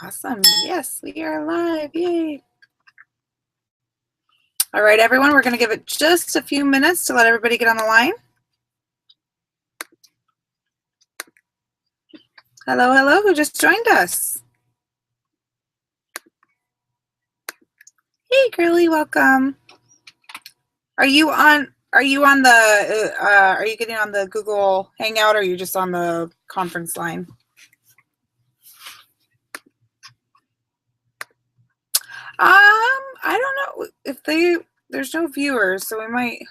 Awesome. Yes, we are live. Yay. All right, everyone, we're going to give it just a few minutes to let everybody get on the line. Hello, hello, who just joined us? Hey, girly, welcome. Are you getting on the Google Hangout, or are you just on the conference line? I don't know if there's no viewers, so we might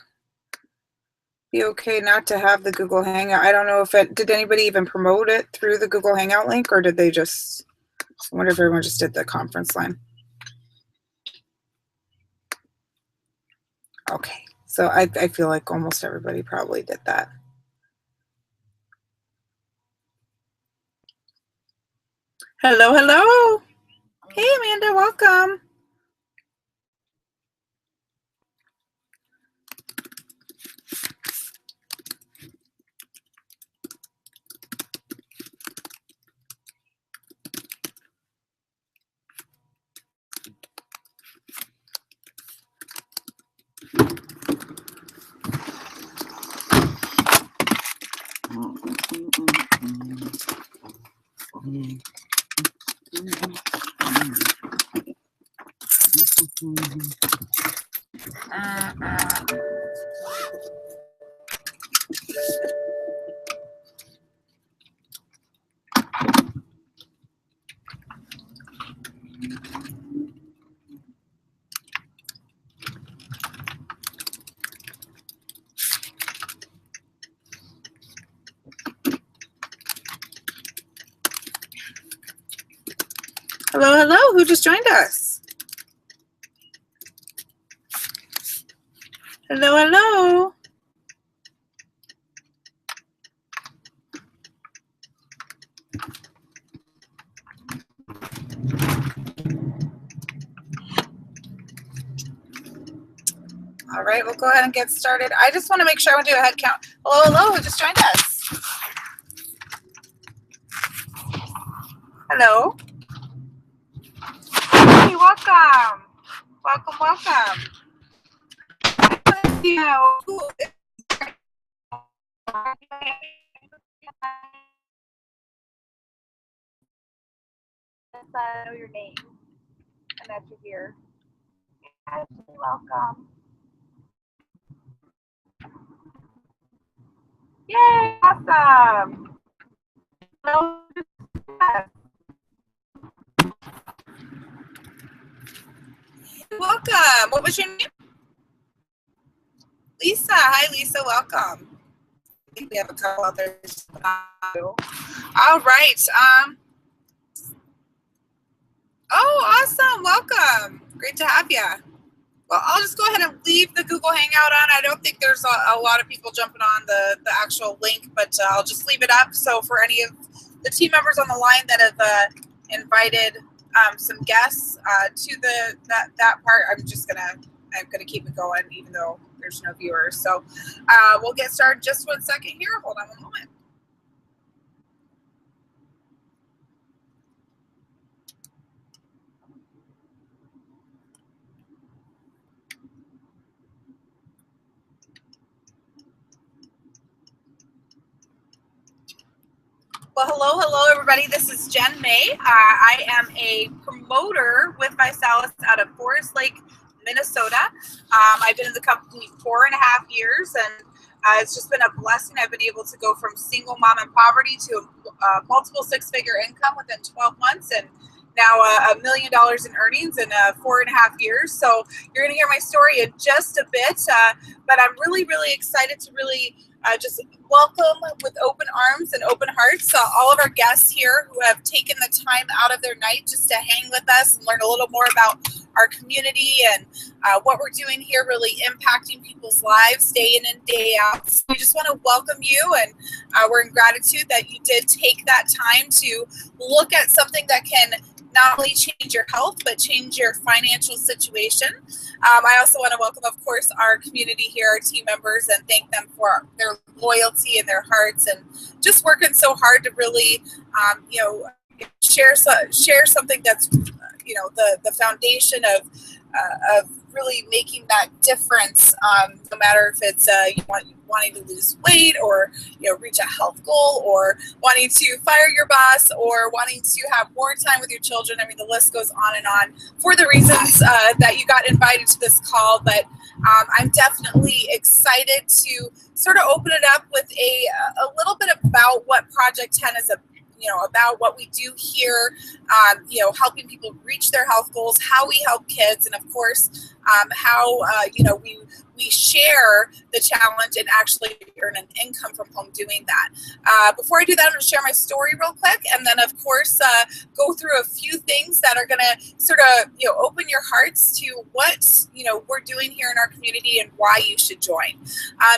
be okay not to have the Google Hangout. I don't know if did anybody even promote it through the Google Hangout link, or did they just, I wonder if everyone just did the conference line. Okay, so I feel like almost everybody probably did that. Hello, hello. Hey, Amanda, welcome. Hello, hello, who just joined us? Hello, hello. All right, we'll go ahead and get started. I just want to make sure I want to do a head count. Hello, hello, who just joined us? Hello. Hey, welcome. Welcome, welcome. You know, know your name and that you're here. You're welcome. Yay, awesome. Hello. Welcome. What was your name? Lisa. Hi, Lisa. Welcome. I think we have a couple others. All right. Oh, awesome. Welcome. Great to have you. Well, I'll just go ahead and leave the Google Hangout on. I don't think there's a lot of people jumping on the actual link, but I'll just leave it up. So for any of the team members on the line that have invited some guests to that part, I'm gonna keep it going, even though there's no viewers. So we'll get started just 1 second here. Hold on one moment. Well, hello, everybody. This is Jen May. I am a promoter with Visalis out of Forest Lake, Minnesota. I've been in the company 4.5 years, and it's just been a blessing. I've been able to go from single mom and poverty to multiple six-figure income within 12 months, and now $1 million in earnings in 4.5 years. So you're going to hear my story in just a bit, but I'm really, really excited to really just welcome with open arms and open hearts all of our guests here who have taken the time out of their night just to hang with us and learn a little more about our community and what we're doing here, really impacting people's lives day in and day out. So we just want to welcome you, and we're in gratitude that you did take that time to look at something that can not only change your health, but change your financial situation. I also want to welcome, of course, our community here, our team members, and thank them for their loyalty and their hearts and just working so hard to really, share something that's the foundation of really making that difference, no matter if it's wanting to lose weight, or reach a health goal, or wanting to fire your boss, or wanting to have more time with your children. I mean, the list goes on and on for the reasons that you got invited to this call. But I'm definitely excited to sort of open it up with a little bit about what Project 10 is about, what we do here, helping people reach their health goals, how we help kids, and of course, how we share the challenge and actually earn an income from home doing that. Before I do that, I'm going to share my story real quick, and then of course go through a few things that are going to sort of open your hearts to what we're doing here in our community and why you should join.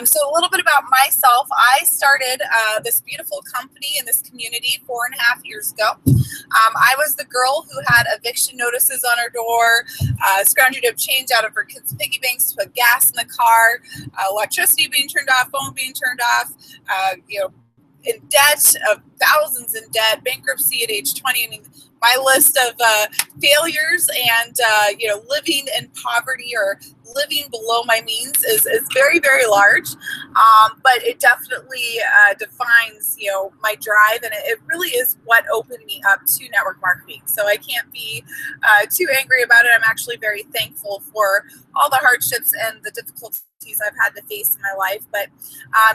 So a little bit about myself. I started this beautiful company in this community 4.5 years ago. I was the girl who had eviction notices on her door, scrounging up change out of her kids' piggy banks to put gas in the car, electricity being turned off, phone being turned off, in debt, of thousands in debt, bankruptcy at age 20. I mean, my list of failures and living in poverty or living below my means is very, very large, but it definitely defines my drive, and it really is what opened me up to network marketing. So I can't be too angry about it. I'm actually very thankful for all the hardships and the difficulties I've had to face in my life. But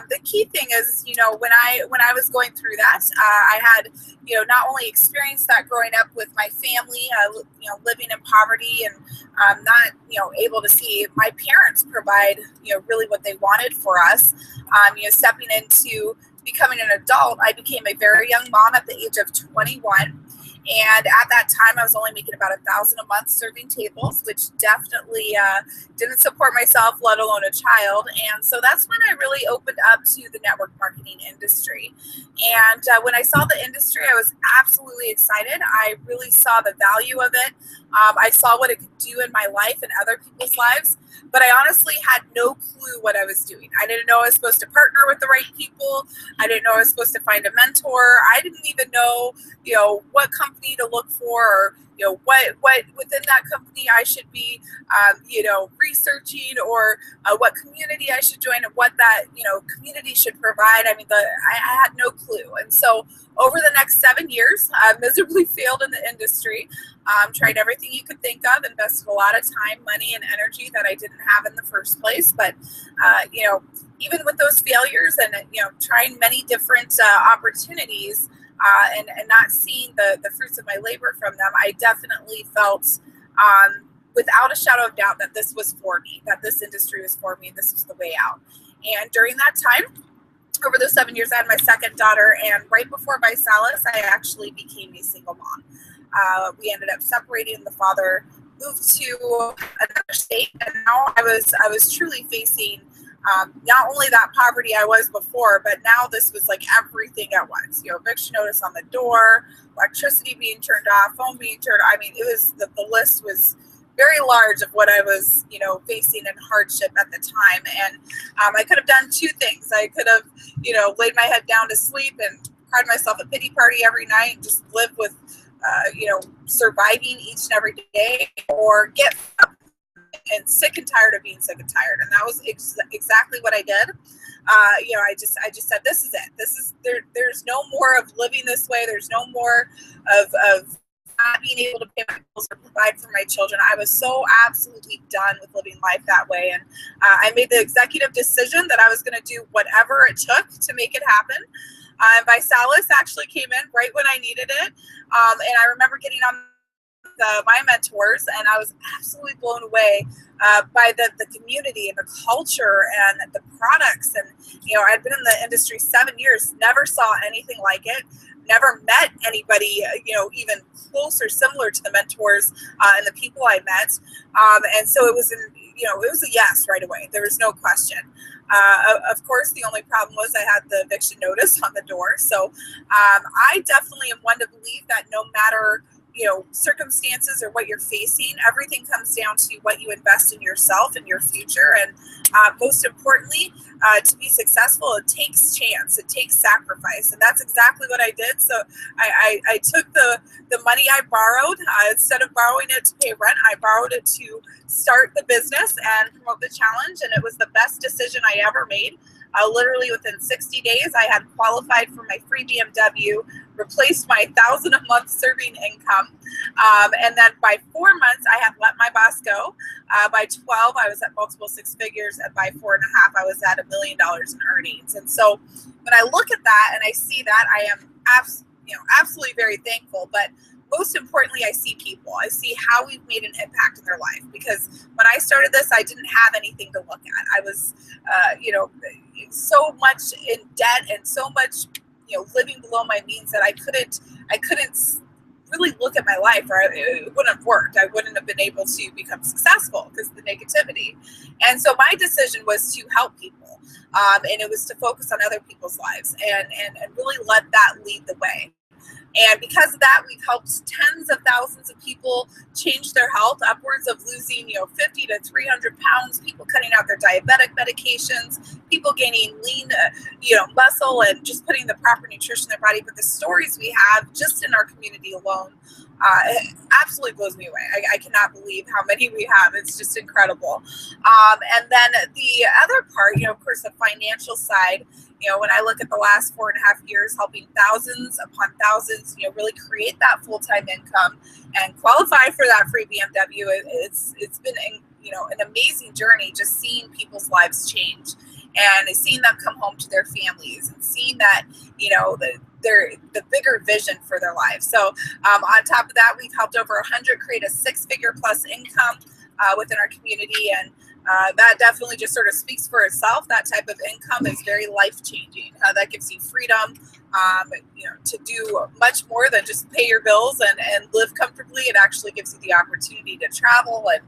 the key thing is, when I was going through that, I had not only experienced that growing up with my family, living in poverty, and not able to see my parents provide really what they wanted for us. Stepping into becoming an adult, I became a very young mom at the age of 21. And at that time, I was only making about $1,000 a month serving tables, which definitely didn't support myself, let alone a child. And so that's when I really opened up to the network marketing industry. And when I saw the industry, I was absolutely excited. I really saw the value of it. I saw what it could do in my life and other people's lives. But I honestly had no clue what I was doing. I didn't know I was supposed to partner with the right people. I didn't know I was supposed to find a mentor. I didn't even know, what company to look for, or what within that company I should be, researching, or what community I should join, and what that community should provide. I mean, I had no clue. And so over the next 7 years, I miserably failed in the industry. Tried everything you could think of, invested a lot of time, money, and energy that I didn't have in the first place. But, even with those failures and, trying many different opportunities and not seeing the fruits of my labor from them, I definitely felt without a shadow of doubt that this was for me, that this industry was for me, and this was the way out. And during that time, over those 7 years, I had my second daughter, and right before ViSalus, I actually became a single mom. We ended up separating, and the father moved to another state, and now I was truly facing not only that poverty I was before, but now this was like everything at once. Eviction notice on the door, electricity being turned off, phone being turned off. I mean, it was the list was very large of what I was, facing in hardship at the time. And I could have done two things. I could have, laid my head down to sleep and cried myself a pity party every night and just live with, surviving each and every day, or get up and sick and tired of being sick and tired. And that was exactly what I did. I just said, this is it. There's no more of living this way. There's no more of not being able to pay my bills or provide for my children. I was so absolutely done with living life that way. And I made the executive decision that I was going to do whatever it took to make it happen. ViSalus actually came in right when I needed it. And I remember getting on my mentors, and I was absolutely blown away by the community and the culture and the products. And, I'd been in the industry 7 years, never saw anything like it, never met anybody, even close or similar to the mentors and the people I met. And so it was it was a yes right away. There was no question. Of course, the only problem was I had the eviction notice on the door. So I definitely am one to believe that no matter circumstances or what you're facing, everything comes down to what you invest in yourself and your future. And most importantly, to be successful, it takes chance, it takes sacrifice. And that's exactly what I did. So I took the money I borrowed, instead of borrowing it to pay rent, I borrowed it to start the business and promote the challenge. And it was the best decision I ever made. Literally within 60 days, I had qualified for my free BMW, replaced my $1,000 a month serving income. And then by 4 months, I had let my boss go. By 12, I was at multiple six figures. And by 4.5, I was at $1 million in earnings. And so when I look at that and I see that, I am absolutely very thankful. But most importantly, I see people. I see how we've made an impact in their life. Because when I started this, I didn't have anything to look at. I was, so much in debt and so much, living below my means that I couldn't really look at my life, or it wouldn't have worked. I wouldn't have been able to become successful because of the negativity. And so my decision was to help people, and it was to focus on other people's lives and really let that lead the way. And because of that, we've helped tens of thousands of people change their health, upwards of losing, 50 to 300 pounds, people cutting out their diabetic medications, people gaining lean, muscle, and just putting the proper nutrition in their body. But the stories we have just in our community alone, it absolutely blows me away. I cannot believe how many we have. It's just incredible. And then the other part, of course, the financial side. When I look at the last 4.5 years, helping thousands upon thousands, really create that full-time income and qualify for that free BMW, it's been, an amazing journey, just seeing people's lives change and seeing them come home to their families and seeing that, the bigger vision for their lives. So on top of that, we've helped over 100 create a 6-figure plus income within our community. And that definitely just sort of speaks for itself. That type of income is very life-changing. That gives you freedom, to do much more than just pay your bills and live comfortably. It actually gives you the opportunity to travel and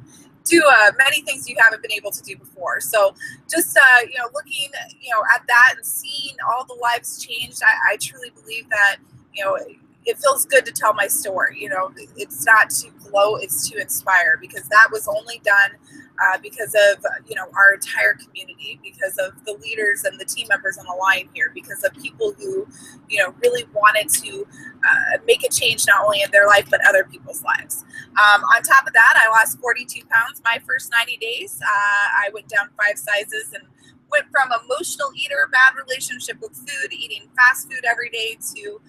do many things you haven't been able to do before. So just, looking, at that and seeing all the lives changed, I truly believe that, it feels good to tell my story. It's not to gloat, it's to inspire, because that was only done because of, our entire community, because of the leaders and the team members on the line here, because of people who, really wanted to make a change not only in their life, but other people's lives. On top of that, I lost 42 pounds my first 90 days. I went down 5 sizes and went from emotional eater, bad relationship with food, eating fast food every day, to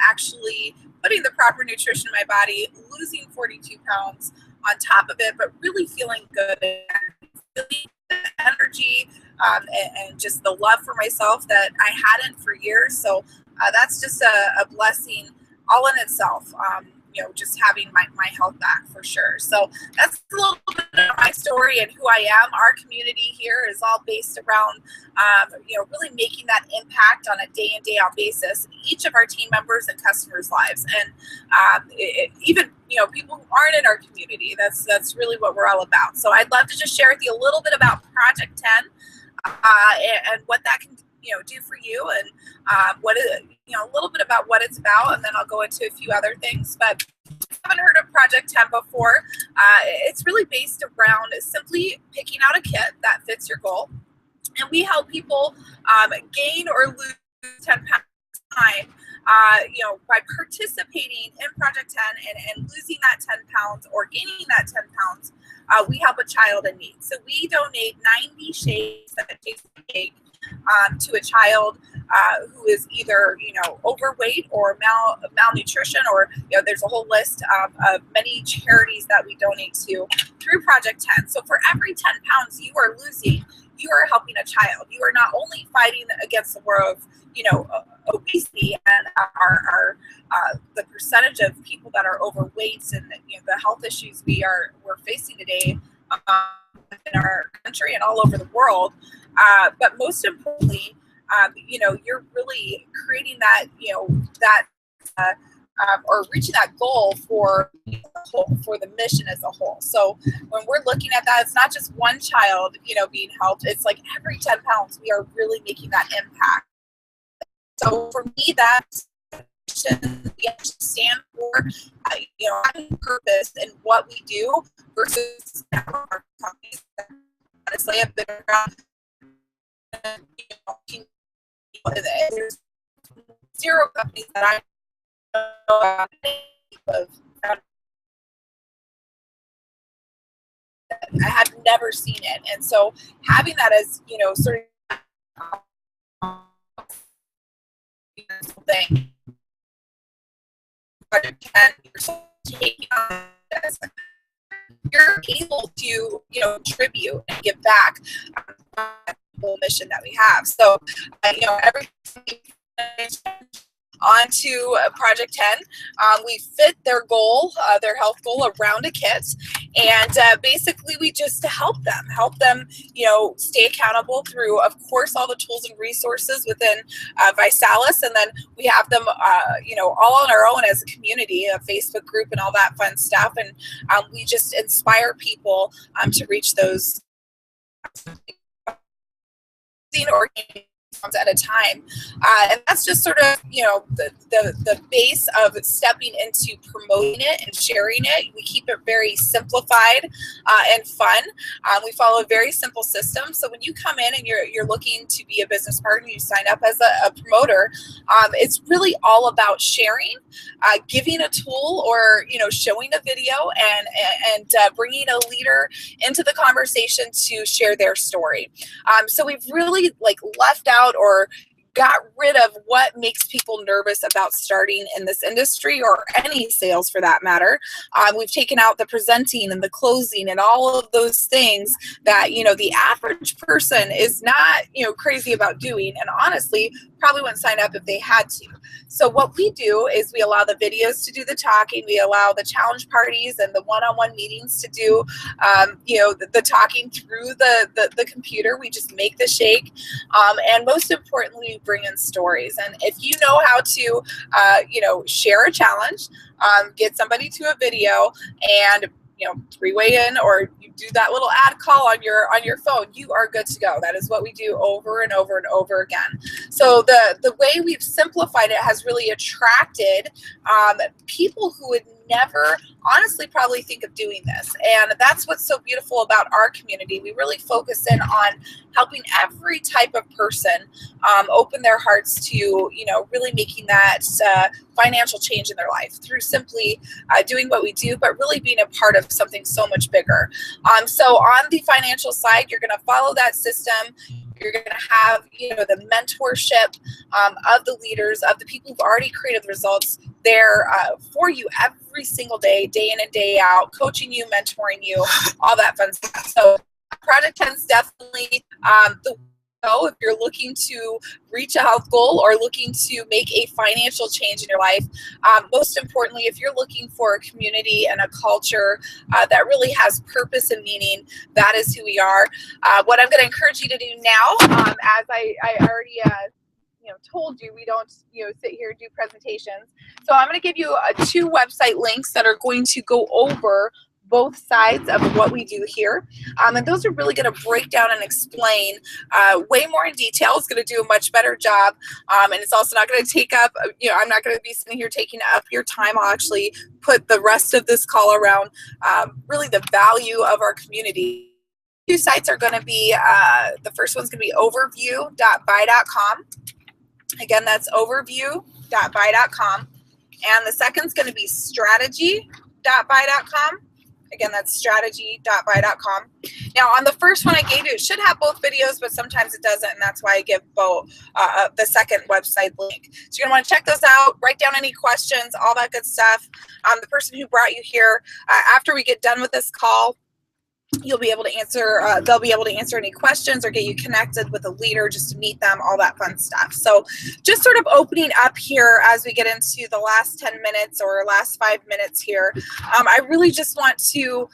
actually putting the proper nutrition in my body, losing 42 pounds on top of it, but really feeling good, feeling the energy and just the love for myself that I hadn't for years. So that's just a blessing all in itself. Just having my health back for sure. So that's a little bit of my story and who I am. Our community here is all based around, really making that impact on a day in, day out basis in each of our team members and customers' lives. And even, people who aren't in our community, that's really what we're all about. So I'd love to just share with you a little bit about Project 10 and what that can do for you, and what it, a little bit about what it's about, and then I'll go into a few other things. But if you haven't heard of Project 10 before, it's really based around simply picking out a kit that fits your goal, and we help people gain or lose 10 pounds at a time, by participating in Project 10 and losing that 10 pounds or gaining that 10 pounds. We help a child in need. So we donate 90 shakes that taste like cake to a child who is either, overweight or malnutrition, or, there's a whole list of many charities that we donate to through Project 10. So for every 10 pounds you are losing, you are helping a child. You are not only fighting against the war of, obesity and the percentage of people that are overweight and, the health issues we're facing today in our country and all over the world. But most importantly, you're really creating that, or reaching that goal for the mission as a whole. So when we're looking at that, it's not just one child, being helped. It's like every 10 pounds, we are really making that impact. So for me, that's we actually stand for, having purpose in what we do versus our companies. Honestly, I've been around, there's zero companies that I know of. I have never seen it, and so having that as sort of thing, you're able to contribute and give back the mission that we have. So every onto Project 10. We fit their goal, their health goal, around a kit, and basically we just help them, stay accountable through, of course, all the tools and resources within ViSalus, and then we have them, all on our own as a community, a Facebook group, and all that fun stuff, and we just inspire people to reach those organic at a time, and that's just sort of the base of stepping into promoting it and sharing it. We keep it very simplified and fun. We follow a very simple system. So when you come in and you're looking to be a business partner, you sign up as a promoter. It's really all about sharing, giving a tool, or showing a video, and bringing a leader into the conversation to share their story. So we've really left out or got rid of what makes people nervous about starting in this industry, or any sales for that matter. We've taken out the presenting and the closing and all of those things that the average person is not crazy about doing, and honestly probably wouldn't sign up if they had to. So what we do is we allow the videos to do the talking. We allow the challenge parties and the one-on-one meetings to do the talking through the computer. We just make the shake, and most importantly, bring in stories. And if you know how to share a challenge, get somebody to a video, and three-way in, or you do that little ad call on your phone, you are good to go. That is what we do over and over and over again. So the way we've simplified it has really attracted people who would never honestly probably think of doing this. And that's what's so beautiful about our community. We really focus in on helping every type of person open their hearts to, really making that financial change in their life through simply doing what we do, but really being a part of something so much bigger. So on the financial side, you're going to follow that system. You're going to have, the mentorship of the leaders, of the people who've already created the results there for you every single day, day in and day out, coaching you, mentoring you, all that fun stuff. So Project 10 is definitely the if you're looking to reach a health goal or looking to make a financial change in your life. Most importantly, if you're looking for a community and a culture that really has purpose and meaning, that is who we are. What I'm going to encourage you to do now, as I already told you, we don't sit here and do presentations. So I'm going to give you 2 website links that are going to go over both sides of what we do here. And those are really going to break down and explain way more in detail. It's going to do a much better job. And it's also not going to take up, I'm not going to be sitting here taking up your time. I'll actually put the rest of this call around really the value of our community. 2 sites are going to be, the first one's going to be overview.buy.com. Again, that's overview.buy.com. And the second's going to be strategy.buy.com. Again, that's strategy.buy.com. Now, on the first one I gave you, it should have both videos, but sometimes it doesn't, and that's why I give both the second website link. So you're going to want to check those out, write down any questions, all that good stuff. The person who brought you here, after we get done with this call, you'll be able to answer, they'll be able to answer any questions or get you connected with a leader just to meet them, all that fun stuff. So just sort of opening up here as we get into the last 10 minutes or last 5 minutes here, I really just want to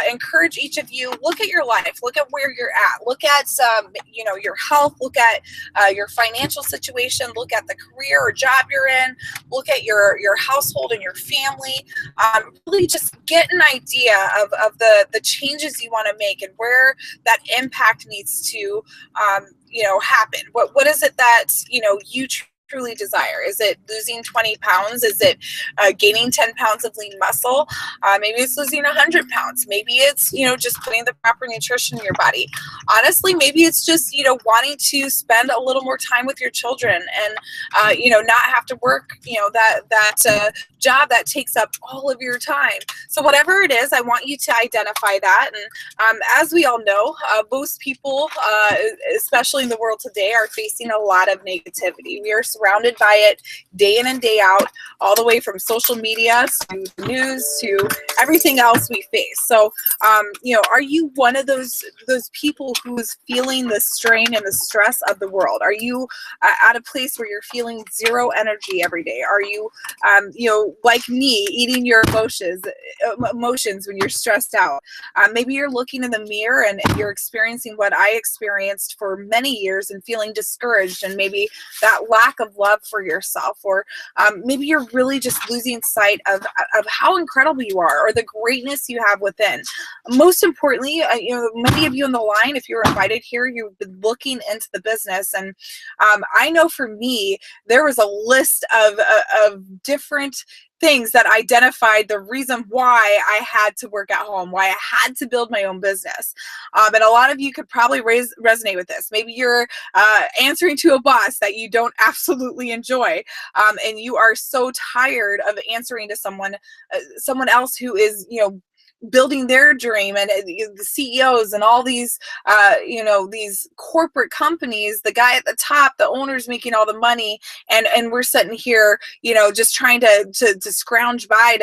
encourage each of you, look at your life, look at where you're at, look at your health, look at your financial situation, look at the career or job you're in, look at your household and your family, really just get an idea of the changes you want to make and where that impact needs to happen. What is it that you truly desire? Is it losing 20 pounds? Is it gaining 10 pounds of lean muscle? Maybe it's losing 100 pounds. Maybe it's, just putting the proper nutrition in your body. Honestly, maybe it's just, wanting to spend a little more time with your children and, not have to work, that job that takes up all of your time. So whatever it is, I want you to identify that. And as we all know, most people, especially in the world today, are facing a lot of negativity. We are surrounded by it day in and day out, all the way from social media to news to everything else we face. So, are you one of those people who's feeling the strain and the stress of the world? Are you at a place where you're feeling zero energy every day? Are you, like me, eating your emotions when you're stressed out? Maybe you're looking in the mirror and you're experiencing what I experienced for many years and feeling discouraged, and maybe that lack of love for yourself, or maybe you're really just losing sight of how incredible you are, or the greatness you have within. Most importantly, many of you on the line, if you're invited here, you've been looking into the business, and I know for me, there was a list of different things that identified the reason why I had to work at home, why I had to build my own business. And a lot of you could probably resonate with this. Maybe you're answering to a boss that you don't absolutely enjoy, and you are so tired of answering to someone else who is, building their dream, and the CEOs and all these, these corporate companies, the guy at the top, the owner's making all the money, and we're sitting here, just trying to scrounge by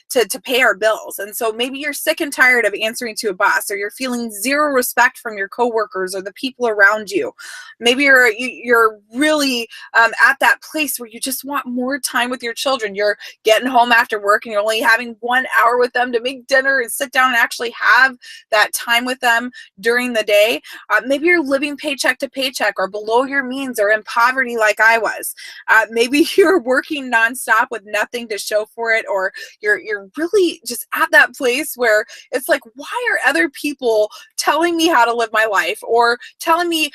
to pay our bills. And so maybe you're sick and tired of answering to a boss, or you're feeling zero respect from your coworkers or the people around you. Maybe you're really at that place where you just want more time with your children. You're getting home after work and you're only having 1 hour with them to make dinner and sit down and actually have that time with them during the day. Maybe you're living paycheck to paycheck, or below your means, or in poverty like I was. Maybe you're working nonstop with nothing to show for it, or you're really just at that place where it's like, why are other people telling me how to live my life, or telling me,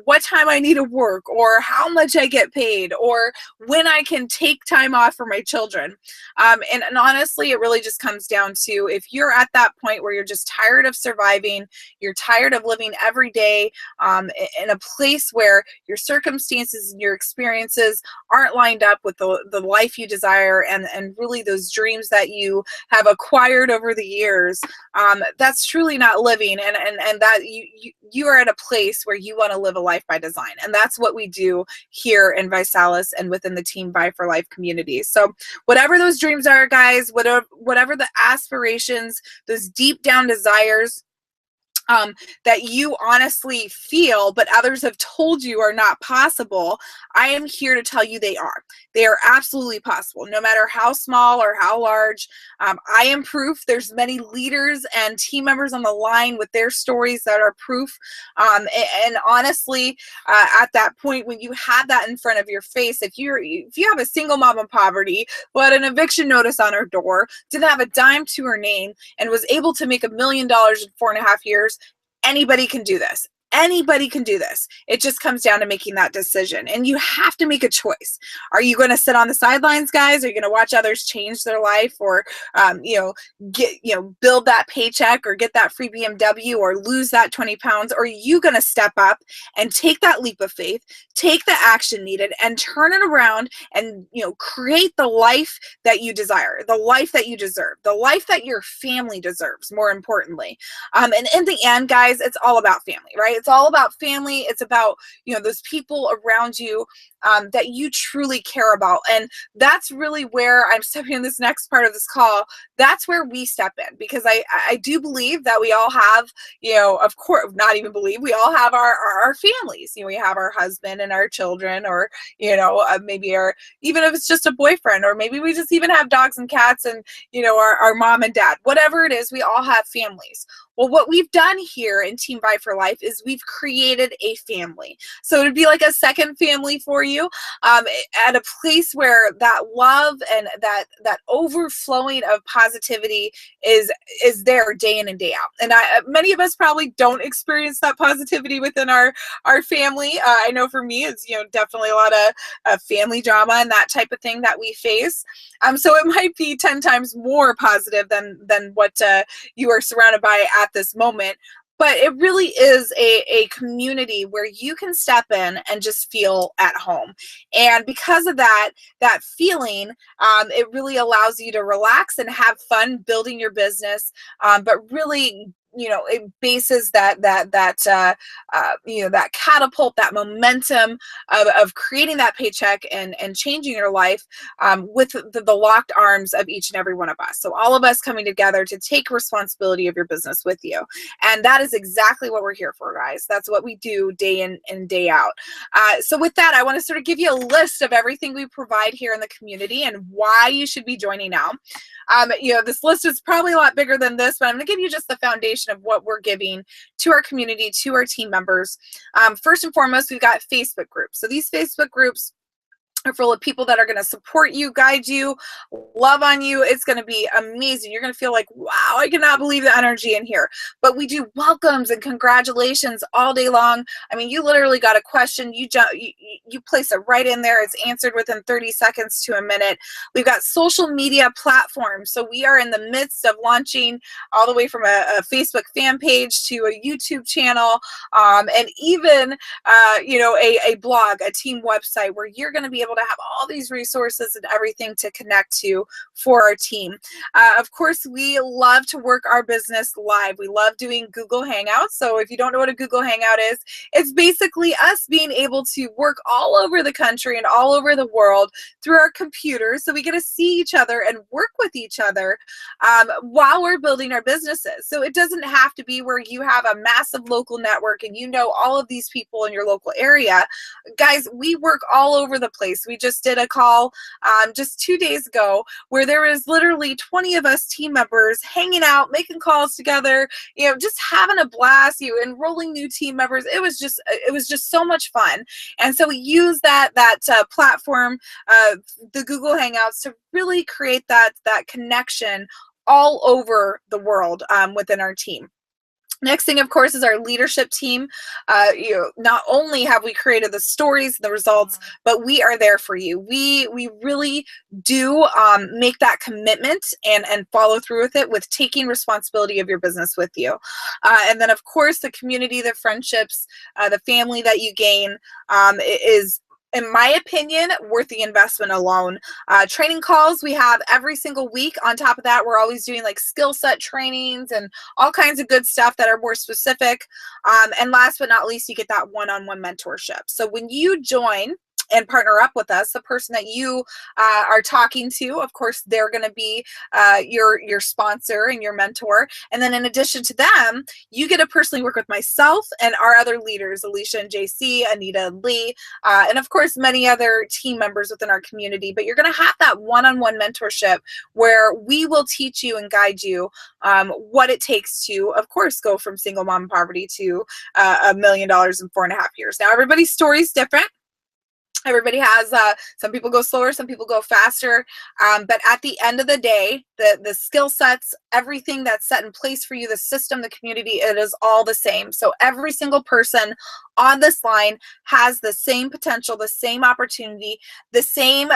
what time I need to work, or how much I get paid, or when I can take time off for my children? And honestly, it really just comes down to, if you're at that point where you're just tired of surviving, you're tired of living every day in a place where your circumstances and your experiences aren't lined up with the life you desire, and really those dreams that you have acquired over the years, that's truly not living, and that you are at a place where you want to live a life by design. And that's what we do here in ViSalus and within the Team Vi for Life community. So whatever those dreams are, guys, whatever the aspirations, those deep down desires that you honestly feel, but others have told you are not possible, I am here to tell you they are. They are absolutely possible, no matter how small or how large. I am proof. There's many leaders and team members on the line with their stories that are proof. And honestly, at that point, when you have that in front of your face, if you have a single mom in poverty who had an eviction notice on her door, didn't have a dime to her name, and was able to make $1 million in 4.5 years, anybody can do this. Anybody can do this. It just comes down to making that decision. And you have to make a choice. Are you going to sit on the sidelines, guys? Are you going to watch others change their life, or, build that paycheck, or get that free BMW, or lose that 20 pounds? Or are you going to step up and take that leap of faith, take the action needed, and turn it around and, create the life that you desire, the life that you deserve, the life that your family deserves, more importantly. And in the end, guys, it's all about family, right? It's all about family. It's about, those people around you that you truly care about. And that's really where I'm stepping in this next part of this call. That's where we step in, because I do believe that we all have, of course, not even believe, we all have our families. We have our husband and our children, or, maybe even if it's just a boyfriend, or maybe we just even have dogs and cats and, our mom and dad, whatever it is, we all have families. Well, what we've done here in Team Vi for Life is we've created a family. So it'd be like a second family for you, at a place where that love and that overflowing of positivity is there day in and day out. And many of us probably don't experience that positivity within our family. I know for me, it's definitely a lot of family drama and that type of thing that we face. So it might be 10 times more positive than what you are surrounded by at this moment. But it really is a community where you can step in and just feel at home. And because of that feeling, it really allows you to relax and have fun building your business, but really it bases that catapult, that momentum of creating that paycheck and changing your life, with the locked arms of each and every one of us. So all of us coming together to take responsibility of your business with you. And that is exactly what we're here for, guys. That's what we do day in and day out. So with that, I want to sort of give you a list of everything we provide here in the community and why you should be joining now. This list is probably a lot bigger than this, but I'm going to give you just the foundation of what we're giving to our community, to our team members. First and foremost, we've got Facebook groups. So these Facebook groups are full of people that are going to support you, guide you, love on you. It's going to be amazing. You're going to feel like, wow, I cannot believe the energy in here. But we do welcomes and congratulations all day long. I mean, you literally got a question, you place it right in there. It's answered within 30 seconds to a minute. We've got social media platforms. So we are in the midst of launching all the way from a Facebook fan page to a YouTube channel, and even a blog, a team website where you're going to be able to have all these resources and everything to connect to for our team. Of course, we love to work our business live. We love doing Google Hangouts. So if you don't know what a Google Hangout is, it's basically us being able to work all over the country and all over the world through our computers. So we get to see each other and work with each other while we're building our businesses. So it doesn't have to be where you have a massive local network and all of these people in your local area. Guys, we work all over the place. We just did a call just 2 days ago where there was literally 20 of us team members hanging out, making calls together, just having a blast, enrolling new team members. It was just so much fun. And so we use that platform, the Google Hangouts, to really create that connection all over the world within our team. Next thing, of course, is our leadership team. Not only have we created the stories and the results, but we are there for you. We really do make that commitment and follow through with it, with taking responsibility of your business with you. And then, of course, the community, the friendships, the family that you gain is, in my opinion, worth the investment alone. Training calls we have every single week. On top of that, we're always doing like skill set trainings and all kinds of good stuff that are more specific. And last but not least, you get that one-on-one mentorship. So when you join and partner up with us, the person that you are talking to, of course, they're going to be your sponsor and your mentor. And then in addition to them, you get to personally work with myself and our other leaders, Alicia and JC, Anita and Lee, and of course, many other team members within our community. But you're going to have that one-on-one mentorship where we will teach you and guide you what it takes to, of course, go from single mom poverty to $1 million in 4.5 years. Now, everybody's story is different. Everybody has, some people go slower, some people go faster. But at the end of the day, the skill sets, everything that's set in place for you, the system, the community, it is all the same. So every single person on this line has the same potential, the same opportunity, the same,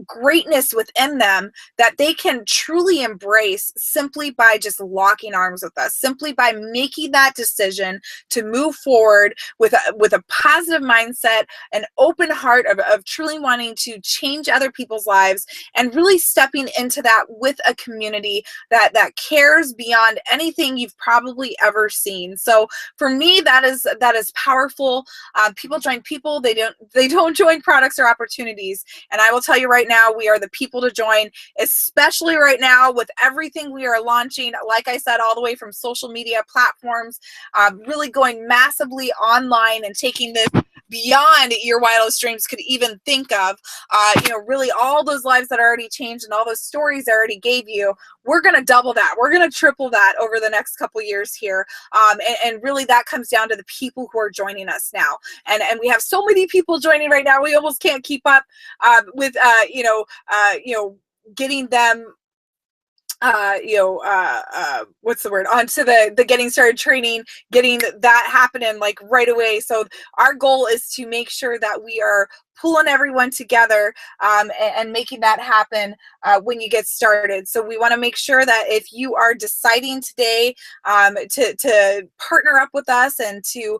greatness within them that they can truly embrace simply by just locking arms with us, simply by making that decision to move forward with a positive mindset, an open heart of truly wanting to change other people's lives, and really stepping into that with a community that cares beyond anything you've probably ever seen. So for me, that is powerful. People join people. They don't join products or opportunities. And I will tell you right now, we are the people to join, especially right now with everything we are launching. Like I said, all the way from social media platforms, really going massively online and taking this beyond your wildest dreams could even think of. You know, really all those lives that already changed and all those stories I already gave you, we're going to double that. We're going to triple that over the next couple years here. And really that comes down to the people who are joining us now. And we have so many people joining right now. We almost can't keep up with, getting them what's the word, onto the getting started training, getting that happening like right away. So our goal is to make sure that we are pulling everyone together and making that happen when you get started. So we want to make sure that if you are deciding today to partner up with us and to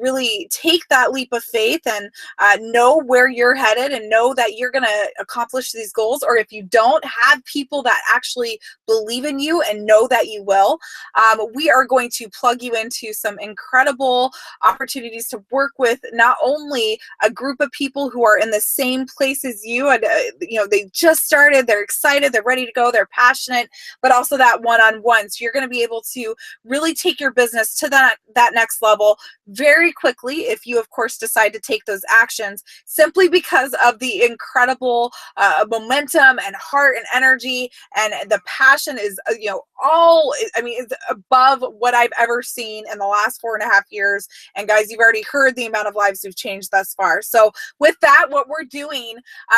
really take that leap of faith and know where you're headed and know that you're going to accomplish these goals, or if you don't have people that actually believe in you and know that you will, we are going to plug you into some incredible opportunities to work with not only a group of people who are in the same place as you and they just started, they're excited, they're ready to go, they're passionate, but also that one-on-one. So you're going to be able to really take your business to that next level very quickly if you of course decide to take those actions, simply because of the incredible momentum and heart and energy, and the passion is it's above what I've ever seen in the last 4.5 years. And guys, you've already heard the amount of lives we've changed thus far. So with that, what we're doing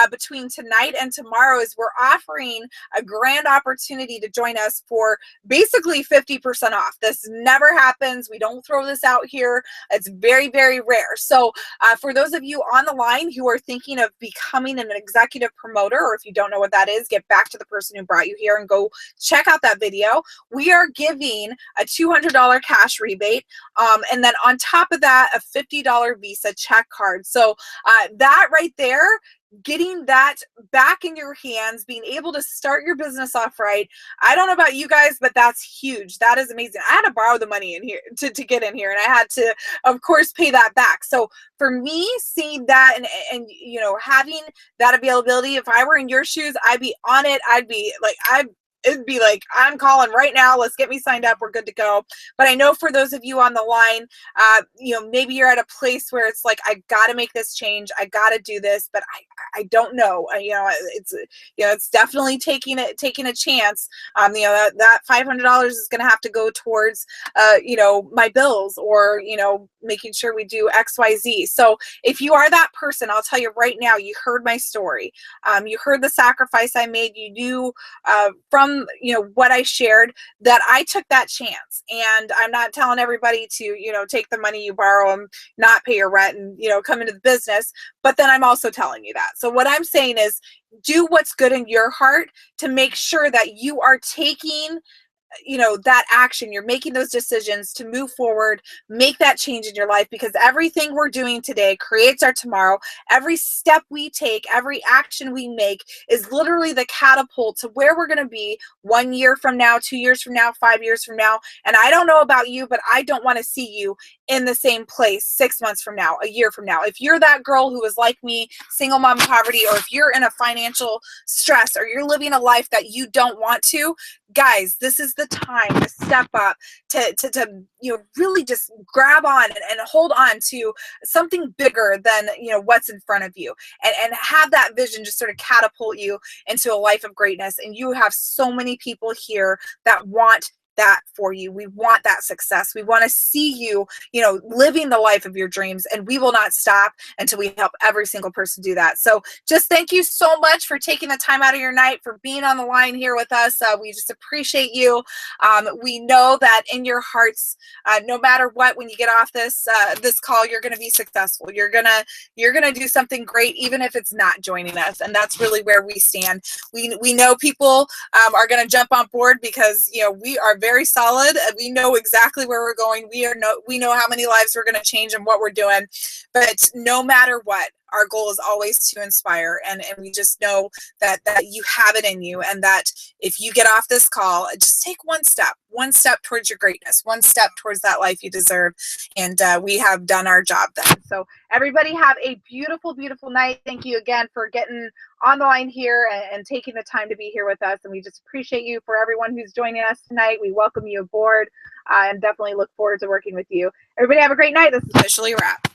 between tonight and tomorrow is we're offering a grand opportunity to join us for basically 50% off. This never happens. We don't throw this out here. It's very, very rare. So for those of you on the line who are thinking of becoming an executive promoter, or if you don't know what that is, get back to the person who brought you here and go check out that video. We are giving a $200 cash rebate. And then on top of that, a $50 Visa check card. So that right there, getting that back in your hands, being able to start your business off right. I don't know about you guys, but that's huge. That is amazing. I had to borrow the money in here to get in here, and I had to, of course, pay that back. So for me, seeing that and having that availability, if I were in your shoes, I'd be on it. It'd be like, I'm calling right now. Let's get me signed up. We're good to go. But I know for those of you on the line, maybe you're at a place where it's like, I got to make this change. I got to do this, but I don't know. It's definitely taking a chance. That $500 is going to have to go towards, my bills, or, making sure we do X, Y, Z. So if you are that person, I'll tell you right now, you heard my story. You heard the sacrifice I made. You knew from what I shared that I took that chance. And I'm not telling everybody to take the money you borrow and not pay your rent and come into the business, but then I'm also telling you that. So what I'm saying is, do what's good in your heart to make sure that you are taking that action. You're making those decisions to move forward, make that change in your life, because everything we're doing today creates our tomorrow. Every step we take, every action we make is literally the catapult to where we're going to be 1 year from now, 2 years from now, 5 years from now. And I don't know about you, but I don't want to see you in the same place 6 months from now, a year from now. If you're that girl who is like me, single mom poverty, or if you're in a financial stress, or you're living a life that you don't want to, guys, this is the time to step up, to really just grab on and hold on to something bigger than what's in front of you, and have that vision just sort of catapult you into a life of greatness. And you have so many people here that want that for you. We want that success. We want to see you, living the life of your dreams, and we will not stop until we help every single person do that. So just thank you so much for taking the time out of your night, for being on the line here with us. We just appreciate you. We know that in your hearts, no matter what, when you get off this call, you're going to be successful. You're gonna do something great, even if it's not joining us. And that's really where we stand. We know people are going to jump on board because we are very solid. We know exactly where we're going. We know how many lives we're going to change and what we're doing. But no matter what, our goal is always to inspire, and we just know that you have it in you, and that if you get off this call, just take one step towards your greatness, one step towards that life you deserve, and we have done our job then. So everybody have a beautiful, beautiful night. Thank you again for getting on the line here and taking the time to be here with us, and we just appreciate you. For everyone who's joining us tonight, we welcome you aboard and definitely look forward to working with you. Everybody have a great night. This is officially a wrap.